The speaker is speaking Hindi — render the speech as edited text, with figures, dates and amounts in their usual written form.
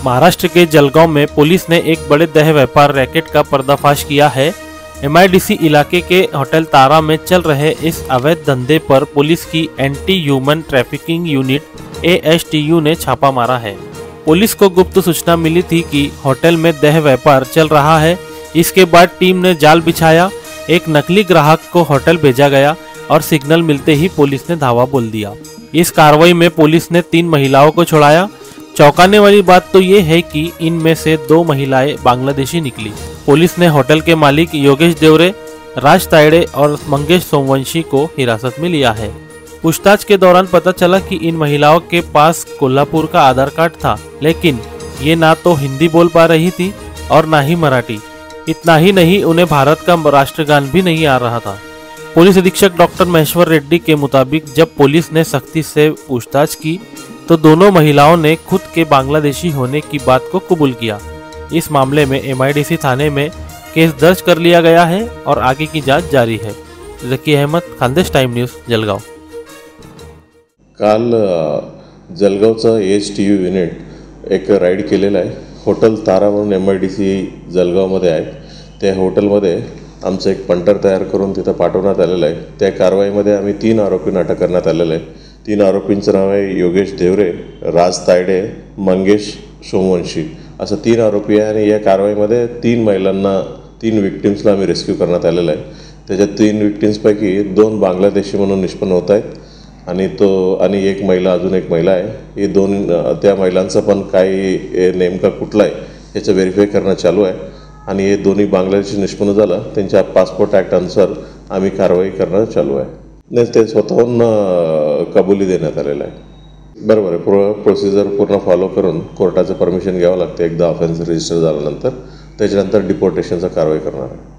महाराष्ट्र के जलगांव में पुलिस ने एक बड़े देह व्यापार रैकेट का पर्दाफाश किया है। एमआईडीसी इलाके के होटल तारा में चल रहे इस अवैध धंधे पर पुलिस की एंटी ह्यूमन ट्रैफिकिंग यूनिट एएसटीयू ने छापा मारा है। पुलिस को गुप्त सूचना मिली थी कि होटल में देह व्यापार चल रहा है। इसके बाद टीम ने जाल बिछाया, एक नकली ग्राहक को होटल भेजा गया और सिग्नल मिलते ही पुलिस ने धावा बोल दिया। इस कार्रवाई में पुलिस ने 3 महिलाओं को छुड़ाया। चौंकाने वाली बात तो ये है कि इनमें से 2 महिलाएं बांग्लादेशी निकली। पुलिस ने होटल के मालिक योगेश देवरे, राज तायड़े और मंगेश सोमवंशी को हिरासत में लिया है। पूछताछ के दौरान पता चला कि इन महिलाओं के पास कोल्हापुर का आधार कार्ड था, लेकिन ये ना तो हिंदी बोल पा रही थी और ना ही मराठी। इतना ही नहीं, उन्हें भारत का राष्ट्रगान भी नहीं आ रहा था। पुलिस अधीक्षक डॉक्टर महेश्वर रेड्डी के मुताबिक जब पुलिस ने सख्ती से पूछताछ की तो दोनों महिलाओं ने खुद के बांग्लादेशी होने की बात को कबूल किया। इस मामले में एमआईडीसी थाने में केस दर्ज कर लिया गया है और आगे की जांच जारी है। जकी अहमद, खानदेश टाइम न्यूज, जलगाव। काल जलगावचं एएसटीयू युनिट एक राईड केलेलं आहे। होटल तारा म्हणून एमआयडीसी जलगावमध्ये आहे। त्या हॉटेलमध्ये आमचं एक पंटर तयार करून तिथं पाठवण्यात आलेलं आहे। त्या कारवाईमध्ये आम्ही 3 आरोपींना अटक करण्यात आलेलं आहे। 3 आरोपींचं नाव आहे योगेश देवरे, राज तायडे, मंगेश सोमवंशी असं 3 आरोपी आहे। आणि या कारवाईमध्ये 3 महिलांना 3 विक्टिम्सला आम्ही रेस्क्यू करण्यात आलेलं आहे। त्याच्या 3 विक्टिम्सपैकी 2 बांग्लादेशी म्हणून निष्पन्न होत आहेत आणि एक महिला, अजून एक महिला आहे। हे 2 त्या महिलांचं पण काही नेमका कुठला आहे याचं व्हेरीफाय करणं चालू आहे आणि हे दोन्ही बांग्लादेशी निष्पन्न झालं। त्यांच्या पासपोर्ट ॲक्ट अनुसार आम्ही कारवाई करणं चालू आहे। नाही, ते स्वतःहून कबुली देण्यात आलेलं आहे। बरोबर आहे, प्रोसिजर पूर्ण फॉलो करून कोर्टाचं परमिशन घ्यावं लागतं। एकदा ऑफेन्स रजिस्टर झाल्यानंतर त्याच्यानंतर डिपोर्टेशनचा कारवाई करणार आहे।